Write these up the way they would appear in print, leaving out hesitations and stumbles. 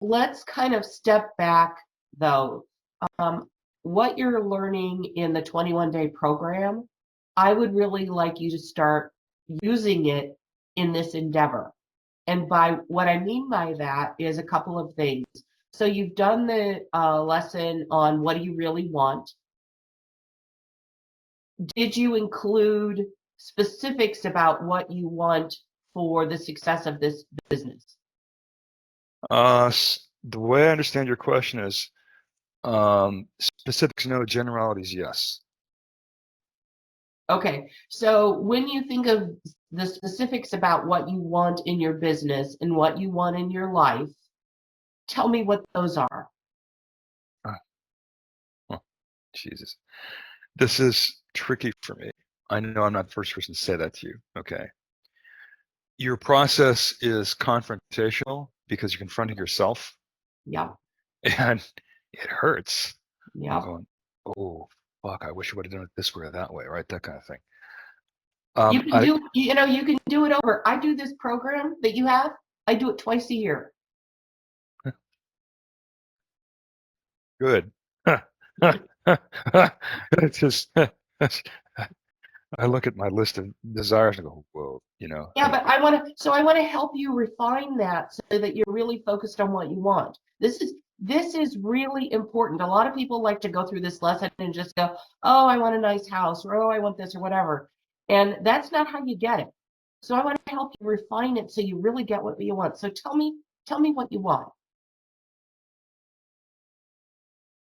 let's kind of step back though. Um, what you're learning in the 21-day program, I would really like you to start using it in this endeavor. And by what I mean by that is a couple of things. So you've done the lesson on what do you really want. Did you include specifics about what you want for the success of this business? The way I understand your question is specifics no, generalities yes. Okay, so when you think of the specifics about what you want in your business and what you want in your life, tell me what those are. Oh, Jesus. This is tricky for me. I know I'm not the first person to say that to you. Okay. Your process is confrontational because you're confronting yourself. Yeah. And it hurts. Yeah. I'm going, oh, fuck, I wish I would have done it this way or that way, right? That kind of thing. You can you can do it over. I do this program that you have. I do it twice a year. Good. It's just, I look at my list of desires and go, whoa, Yeah, but I want to help you refine that so that you're really focused on what you want. This is really important. A lot of people like to go through this lesson and just go, "Oh, I want a nice house," or "Oh, I want this," or whatever. And that's not how you get it. So I want to help you refine it so you really get what you want. So tell me what you want.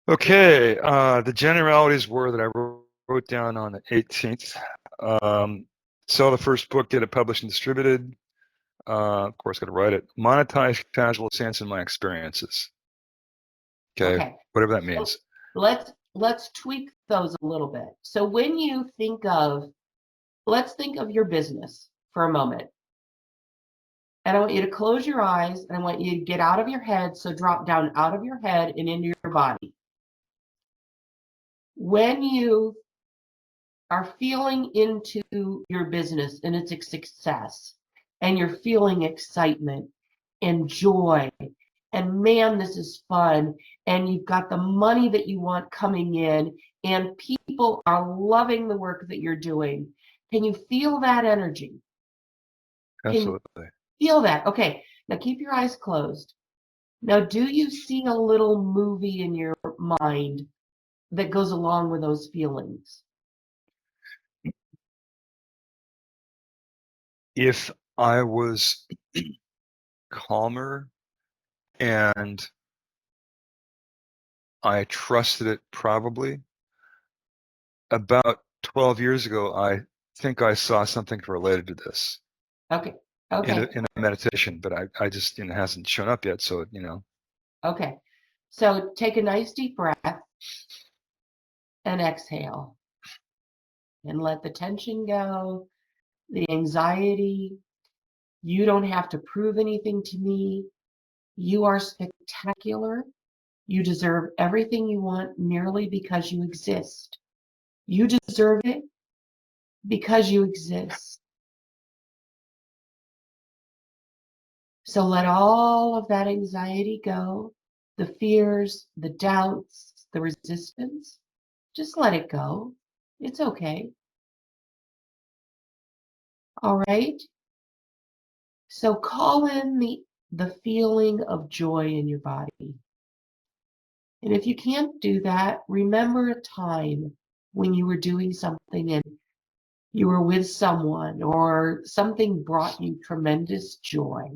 Okay, the generalities were that I wrote down on the 18th. Sell the first book, get it published and distributed. Of course, got to write it. Monetize casual sense in my experiences. Okay, whatever that means. So let's tweak those a little bit. So when you think of, let's think of your business for a moment. And I want you to close your eyes and I want you to get out of your head. So drop down out of your head and into your body. When you are feeling into your business and its success, and you're feeling excitement and joy, and man, this is fun, and you've got the money that you want coming in, and people are loving the work that you're doing, can you feel that energy? Absolutely. Can you feel that? Okay, now keep your eyes closed. Now, do you see a little movie in your mind that goes along with those feelings? If I was calmer and I trusted it, probably about 12 years ago, I think I saw something related to this. Okay. In a meditation, but I just, it hasn't shown up yet. So, Okay. So take a nice deep breath and exhale and let the tension go, the anxiety. You don't have to prove anything to me. You are spectacular. You deserve everything you want merely because you exist. You deserve it because you exist. So let all of that anxiety go, the fears, the doubts, the resistance. Just let it go. It's okay. All right. So call in the feeling of joy in your body. And if you can't do that, remember a time when you were doing something and you were with someone or something brought you tremendous joy.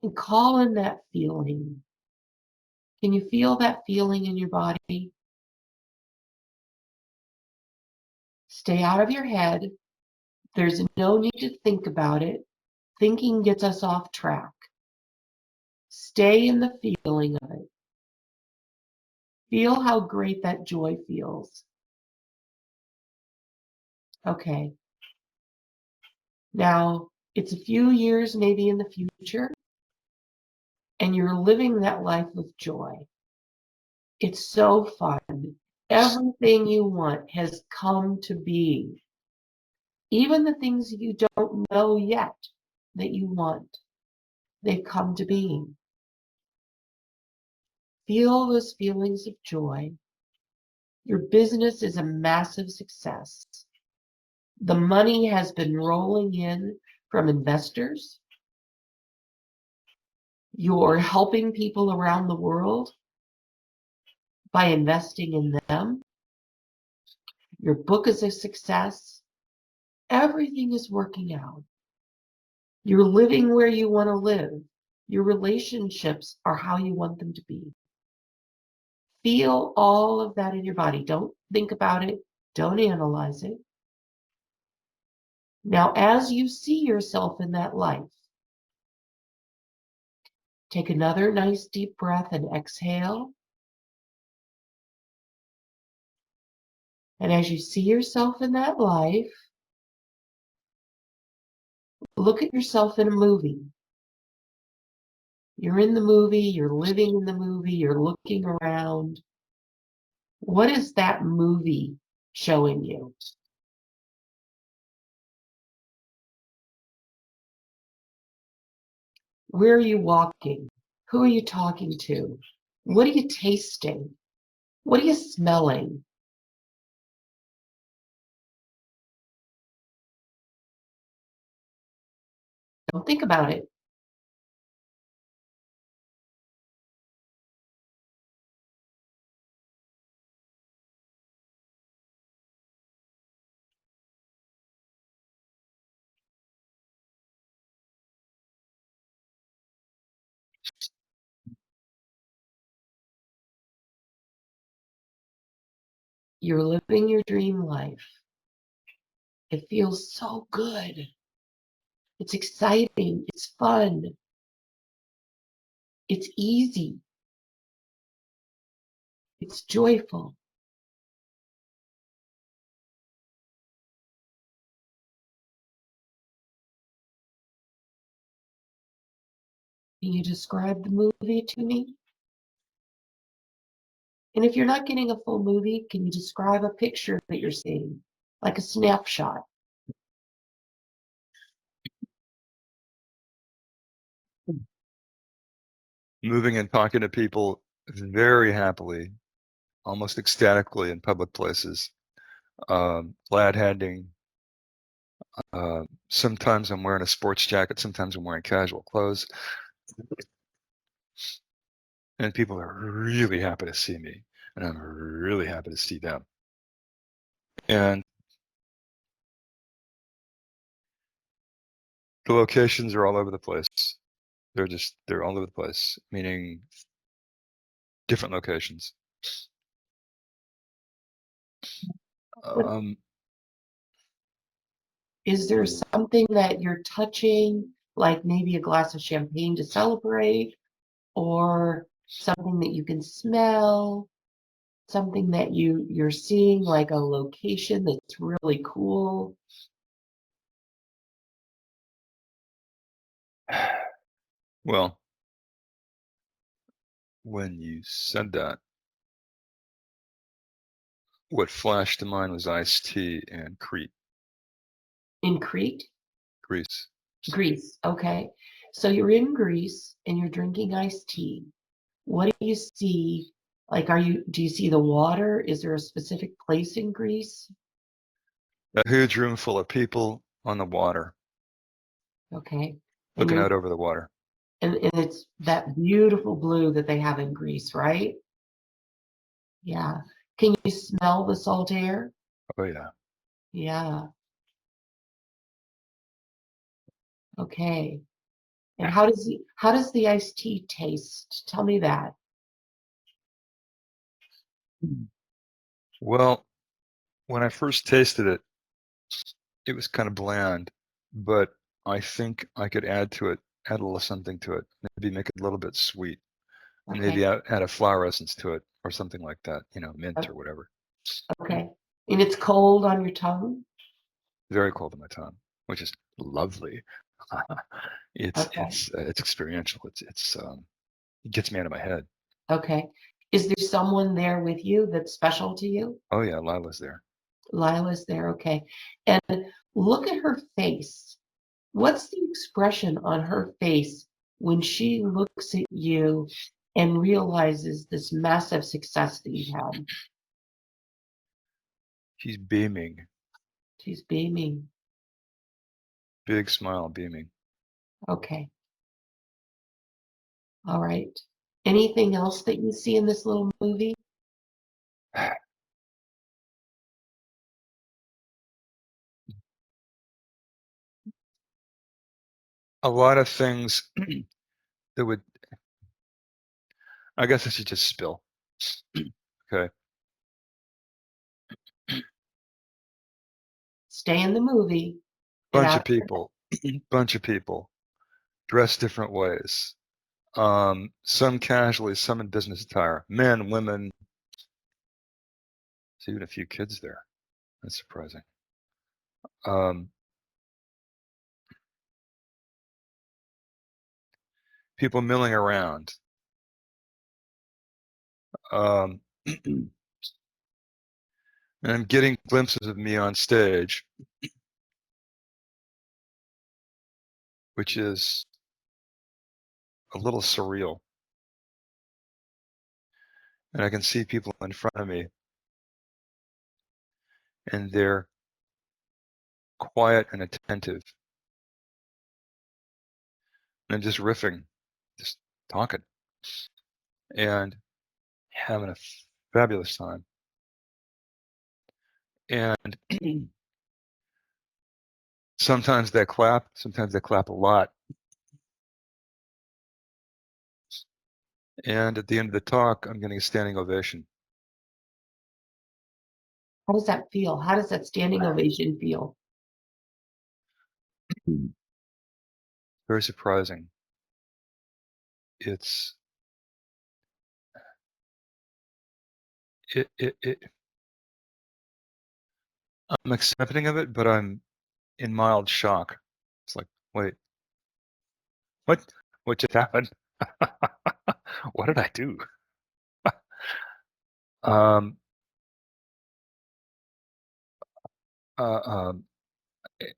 And call in that feeling. Can you feel that feeling in your body? Stay out of your head. There's no need to think about it. Thinking gets us off track. Stay in the feeling of it. Feel how great that joy feels. Okay. Now, it's a few years maybe in the future, and you're living that life with joy. It's so fun. Everything you want has come to be. Even the things you don't know yet that you want, they've come to be. Feel those feelings of joy. Your business is a massive success. The money has been rolling in from investors. You're helping people around the world by investing in them. Your book is a success. Everything is working out. You're living where you want to live. Your relationships are how you want them to be. Feel all of that in your body. Don't think about it. Don't analyze it. Now, as you see yourself in that life, take another nice deep breath and exhale. And as you see yourself in that life, look at yourself in a movie. You're in the movie, you're living in the movie, you're looking around. What is that movie showing you? Where are you walking? Who are you talking to? What are you tasting? What are you smelling? Don't think about it. You're living your dream life. It feels so good. It's exciting. It's fun. It's easy. It's joyful. Can you describe the movie to me? And if you're not getting a full movie, can you describe a picture that you're seeing, like a snapshot? Moving and talking to people very happily, almost ecstatically in public places, glad handing. Sometimes I'm wearing a sports jacket, sometimes I'm wearing casual clothes. And people are really happy to see me, and I'm really happy to see them. And the locations are all over the place. They're all over the place, meaning different locations. Is there something that you're touching, like maybe a glass of champagne to celebrate, or something that you can smell, something that you're seeing, like a location that's really cool? Well, when you said that, what flashed to mind was iced tea and Crete, In Crete? Greece. Greece, okay. So you're in Greece and you're drinking iced tea. What do you see? Like, do you see the water? Is there a specific place in Greece? A huge room full of people on the water, Okay. And looking you're out over the water. and it's that beautiful blue that they have in Greece, right? Yeah. Can you smell the salt air? Oh yeah. Yeah. Okay. And how does the iced tea taste? Tell me that. Well, when I first tasted it, it was kind of bland, but I think I could add a little something to it, maybe make it a little bit sweet, and Okay. maybe add a flower essence to it or something like that, mint o- or whatever. Okay. And it's cold on your tongue? Very cold on my tongue, which is lovely. Okay. It's experiential. It gets me out of my head. Okay. Is there someone there with you that's special to you? Oh yeah, Lila's there. Lila's there, okay. And look at her face. What's the expression on her face when she looks at you and realizes this massive success that you've had. She's beaming. She's beaming. Big smile, beaming. Okay. All right. Anything else that you see in this little movie? A lot of things that would, I guess I should just spill. Okay. Stay in the movie. Bunch of people, bunch of people dressed different ways. Some casually, some in business attire. Men, women. There's even a few kids there. That's surprising. People milling around. And I'm getting glimpses of me on stage, which is a little surreal. And I can see people in front of me, and they're quiet and attentive. And I'm just riffing, just talking, and having a fabulous time. And sometimes they clap a lot. And at the end of the talk, I'm getting a standing ovation. How does that feel? How does that standing ovation feel? Very surprising. It's I'm accepting of it, but I'm in mild shock. It's like, wait, what just happened? What did I do? um,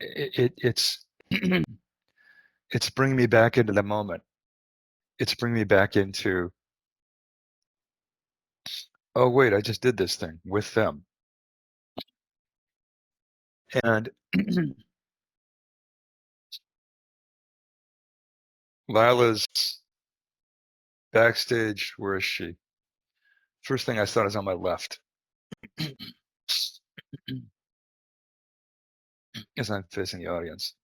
it's it's bringing me back into the moment. It's bringing me back into, oh wait, I just did this thing with them. And Lila's backstage. Where is she? First thing I saw is on my left. As I'm facing the audience.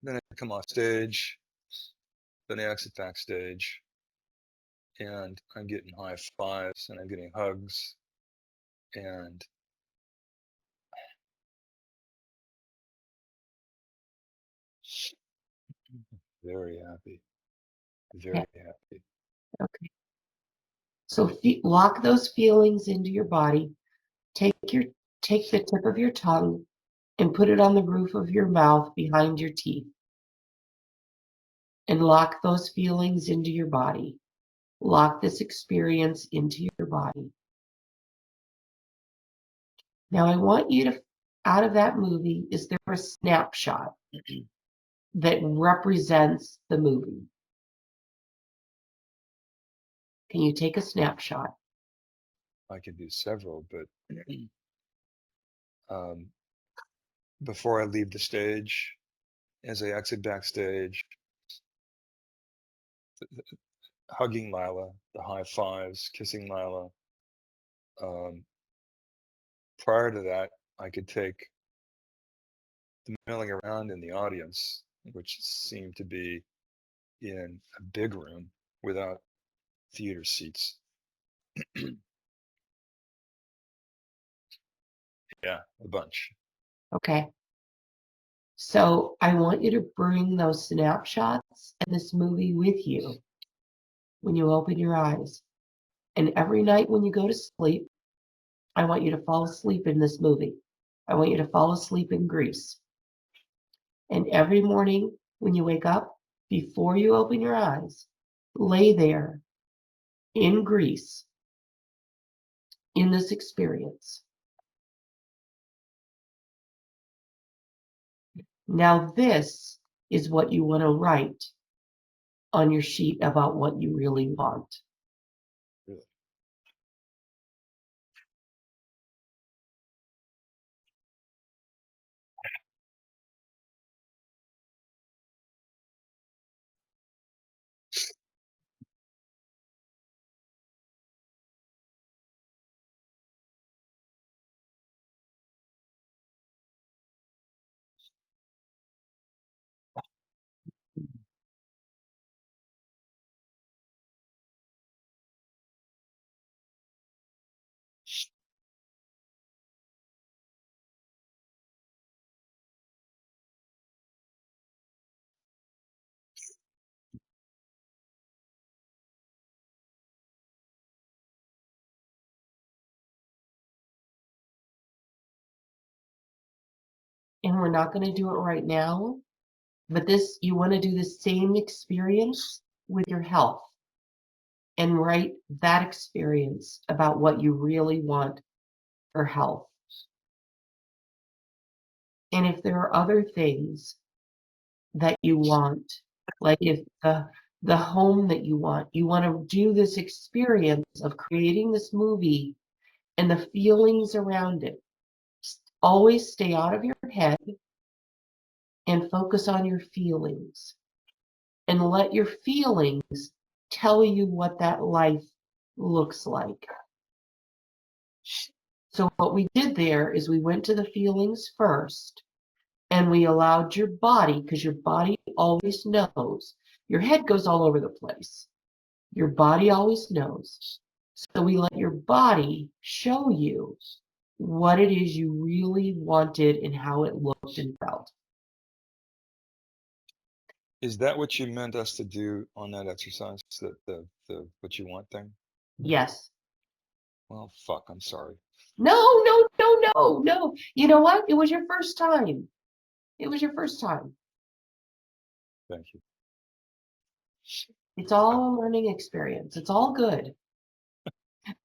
Then I come off stage. Then I exit backstage. And I'm getting high fives and I'm getting hugs. And very happy. Very happy. Okay. So lock those feelings into your body. Take the tip of your tongue and put it on the roof of your mouth behind your teeth. And lock those feelings into your body. Lock this experience into your body. Now I want you to, out of that movie, is there a snapshot that represents the movie? Can you take a snapshot? I could do several, but before I leave the stage, as I exit backstage, hugging Lila, the high fives, kissing Lila. Prior to that, I could take the milling around in the audience, which seemed to be in a big room without theater seats. Yeah, a bunch. Okay. So I want you to bring those snapshots and this movie with you when you open your eyes. And every night when you go to sleep, I want you to fall asleep in this movie. I want you to fall asleep in Greece. And every morning when you wake up, before you open your eyes, lay there in Greece in this experience. Now this is what you want to write on your sheet about what you really want. Really? And we're not going to do it right now, but this, you want to do the same experience with your health and write that experience about what you really want for health. And if there are other things that you want, like if the home that you want to do this experience of creating this movie and the feelings around it. Always stay out of your head and focus on your feelings and let your feelings tell you what that life looks like. So what we did there is we went to the feelings first and we allowed your body, because your body always knows. Your head goes all over the place. Your body always knows. So we let your body show you what it is you really wanted and how it looked and felt. Is that what you meant us to do on that exercise? The what you want thing? Yes. Well, fuck, I'm sorry. No, no, no, no, no. You know what? It was your first time. It was your first time. Thank you. It's all a learning experience. It's all good.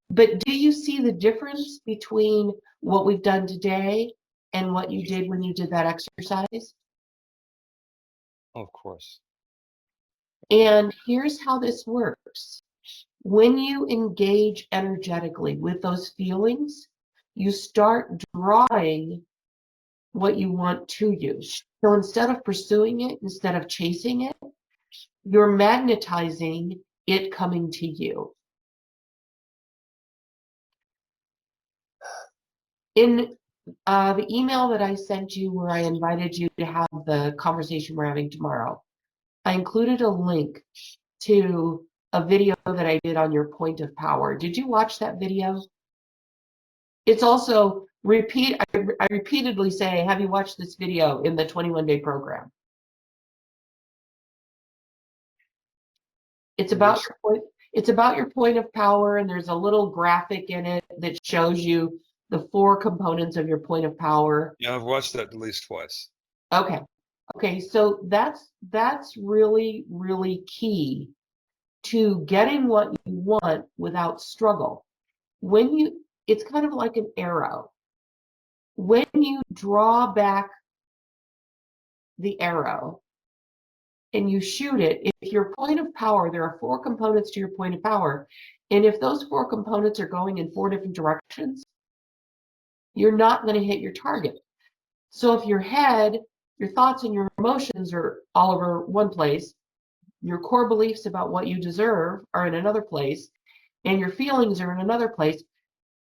But do you see the difference between what we've done today and what you did when you did that exercise? Oh, of course. And here's how this works. When you engage energetically with those feelings, you start drawing what you want to you. So instead of pursuing it, instead of chasing it, you're magnetizing it coming to you. In the email that I sent you where I invited you to have the conversation we're having tomorrow, I included a link to a video that I did on your point of power. Did you watch that video? It's also I repeatedly say, have you watched this video in the 21-day program? It's about your point. It's about your point of power, and there's a little graphic in it that shows you the 4 components of your point of power. Yeah, I've watched that at least twice. Okay. Okay, so that's really, really key to getting what you want without struggle. It's kind of like an arrow. When you draw back the arrow and you shoot it, if your point of power, there are 4 components to your point of power, and if those 4 components are going in 4 different directions, you're not going to hit your target. So if your head, your thoughts and your emotions are all over one place, your core beliefs about what you deserve are in another place, and your feelings are in another place,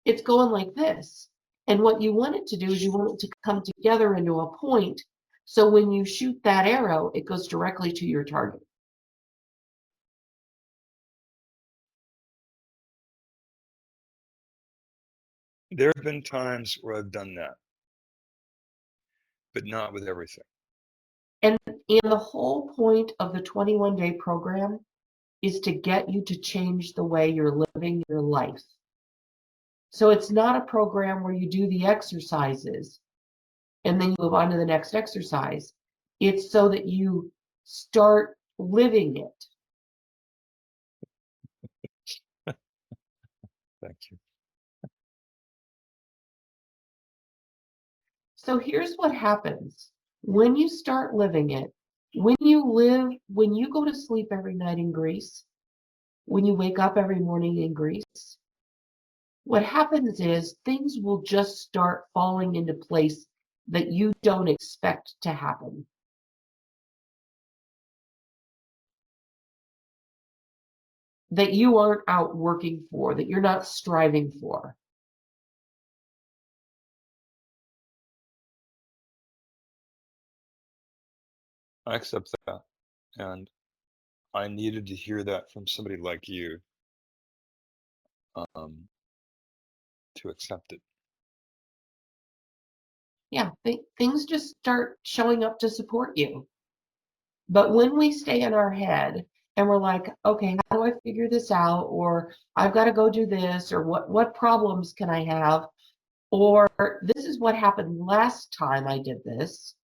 it's going like this. And what you want it to do is you want it to come together into a point. So when you shoot that arrow, it goes directly to your target. There have been times where I've done that, but not with everything. And the whole point of the 21-day program is to get you to change the way you're living your life. So it's not a program where you do the exercises and then you move on to the next exercise. It's so that you start living it. Thank you. So here's what happens When you start living it, when you go to sleep every night in Greece, when you wake up every morning in Greece, what happens is things will just start falling into place that you don't expect to happen. That you aren't out working for, that you're not striving for. I accept that. And I needed to hear that from somebody like you to accept it. Yeah, things just start showing up to support you. But when we stay in our head and we're like, okay, how do I figure this out? Or I've got to go do this, or what problems can I have? Or this is what happened last time I did this.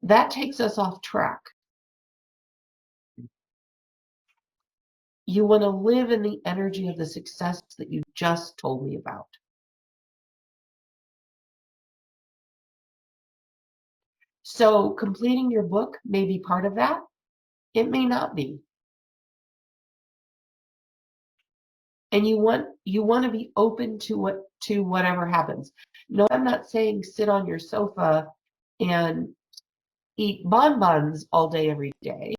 That takes us off track. You want to live in the energy of the success that you just told me about. So completing your book may be part of that. It may not be. And you want to be open to whatever happens. No, I'm not saying sit on your sofa and eat bonbons all day every day.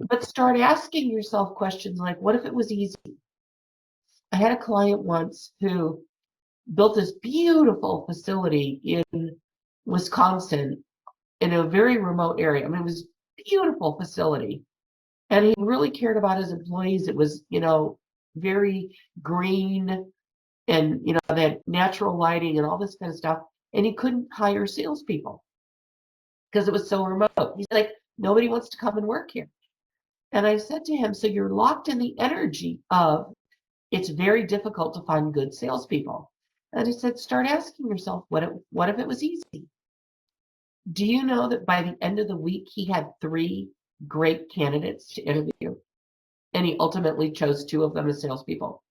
But start asking yourself questions like, what if it was easy? I had a client once who built this beautiful facility in Wisconsin in a very remote area. I mean, it was a beautiful facility. And he really cared about his employees. It was, very green and, they had natural lighting and all this kind of stuff. And he couldn't hire salespeople because it was so remote. He's like, nobody wants to come and work here. And I said to him, so you're locked in the energy of it's very difficult to find good salespeople. And he said, start asking yourself, what if it was easy? Do you know that by the end of the week, he had 3 great candidates to interview? And he ultimately chose 2 of them as salespeople.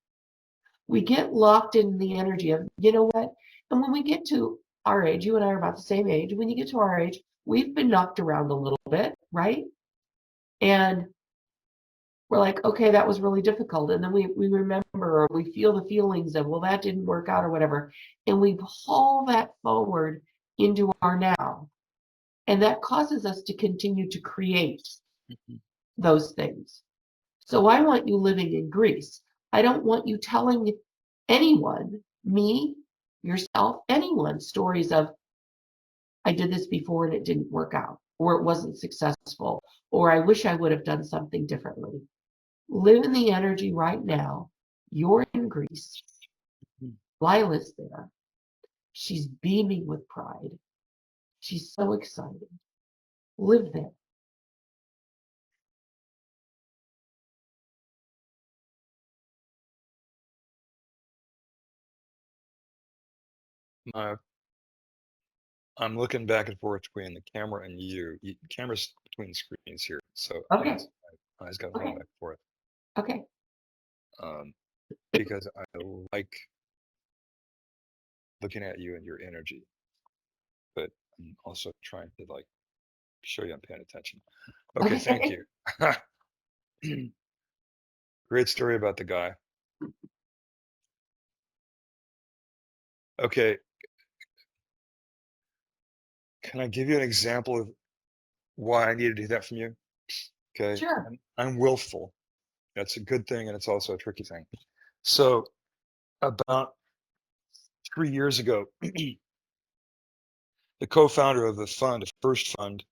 We get locked in the energy of, you know what? And when we get to our age, you and I are about the same age. When you get to our age, we've been knocked around a little bit, right? And we're like, okay, that was really difficult. And then we remember or we feel the feelings of, well, that didn't work out or whatever. And we haul that forward into our now. And that causes us to continue to create those things. So I want you living in Greece. I don't want you telling anyone, me, yourself, anyone, stories of, I did this before and it didn't work out, or it wasn't successful, or I wish I would have done something differently. Live in the energy right now. You're in Greece. Lila's there. She's beaming with pride. She's so excited. Live there. I'm looking back and forth between the camera and you. Camera's between screens here, so Okay. my eyes got to roll back and forth. Okay. Because I like looking at you and your energy, but I'm also trying to show you I'm paying attention. Okay, thank you. Great story about the guy. Okay. Can I give you an example of why I needed to do that from you? Okay. Sure. I'm willful. That's a good thing, and it's also a tricky thing. So about 3 years ago, the co-founder of the fund, the first fund,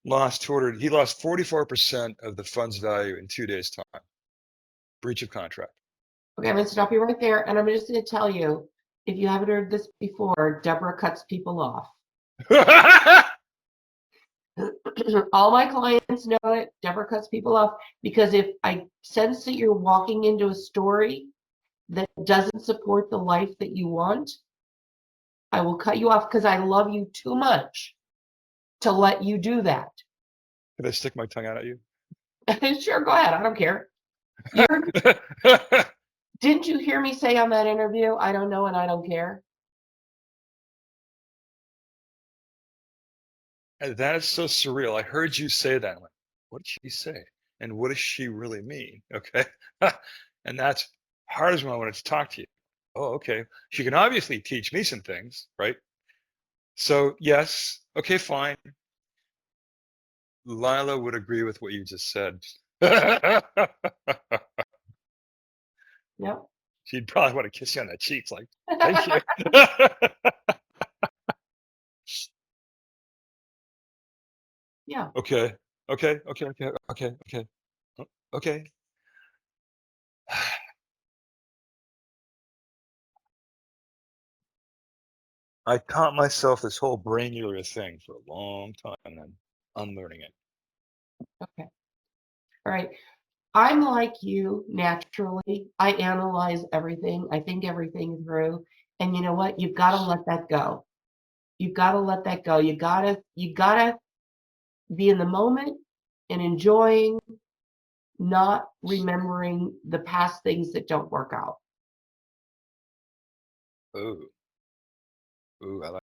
lost 44% of the fund's value in 2 days' time. Breach of contract. Okay, I'm going to stop you right there. And I'm just going to tell you, if you haven't heard this before, Deborah cuts people off. All my clients know it. Deborah cuts people off because if I sense that you're walking into a story that doesn't support the life that you want, I will cut you off because I love you too much to let you do that. Did I stick my tongue out at you? Sure, go ahead. I don't care. Didn't you hear me say on that interview, I don't know and I don't care? And that is so surreal. I heard you say that. I'm like, what did she say? And what does she really mean? Okay. And that's hard as when I wanted to talk to you. Oh, okay. She can obviously teach me some things, right? So, yes. Okay, fine. Lila would agree with what you just said. Yep. She'd probably want to kiss you on the cheeks, like, thank you. Yeah. Okay. Okay. Okay. Okay. Okay. Okay. Okay. I taught myself this whole brain thing for a long time, and I'm unlearning it. Okay. All right. I'm like you naturally. I analyze everything. I think everything through. And you know what? You've got to let that go. You've got to let that go. You gotta be in the moment and enjoying, not remembering the past things that don't work out. Ooh, ooh, I like